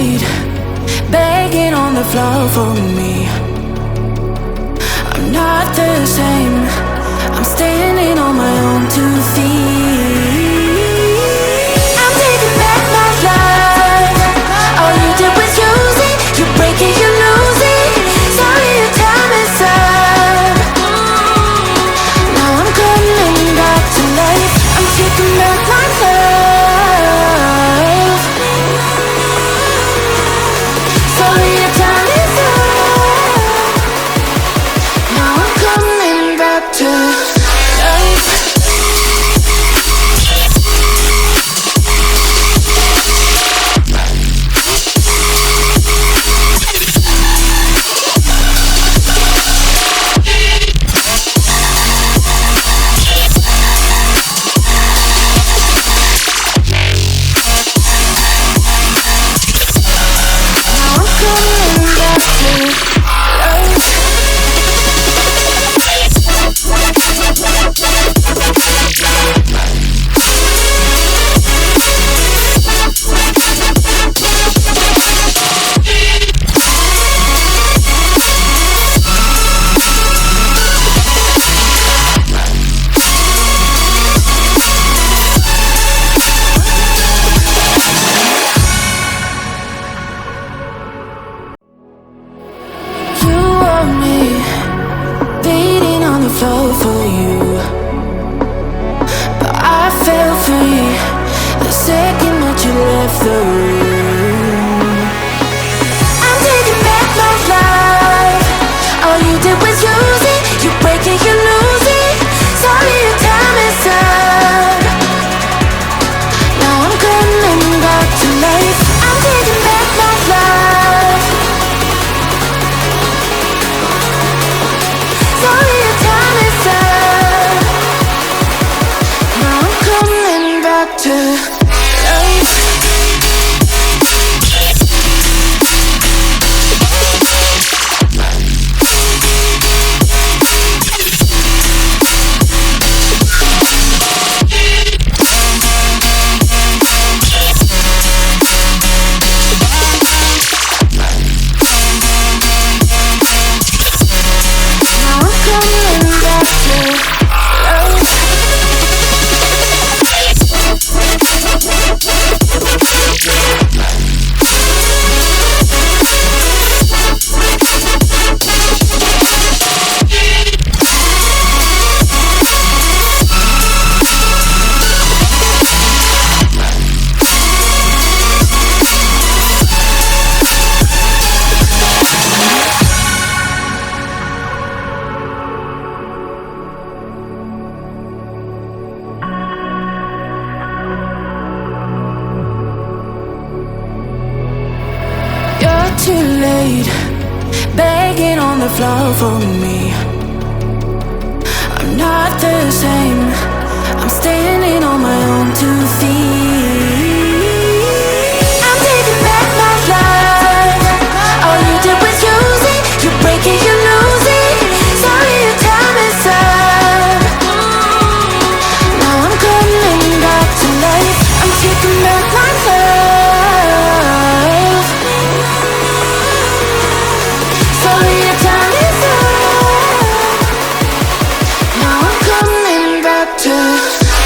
late, begging on the floor for me. I'm not the same, I'm standing on my own 2 feet. I'm taking back my life. All you did was use it, you break it, you lose it. Sorry, your time is up. Now I'm coming back to life. I'm taking back my love. Sorry, your time is up. Now I'm coming back to life. For you, but I fell free the second that you left the room. I'm taking back my life. All you did was use it, you break it, you lose it. Sorry, your time is up. Now I'm coming back to life. I'm taking back my life. Sorry, your time is up. Now I'm coming back to life. Now I'm coming back to life. You're too late, begging on the floor for me. I'm not the same,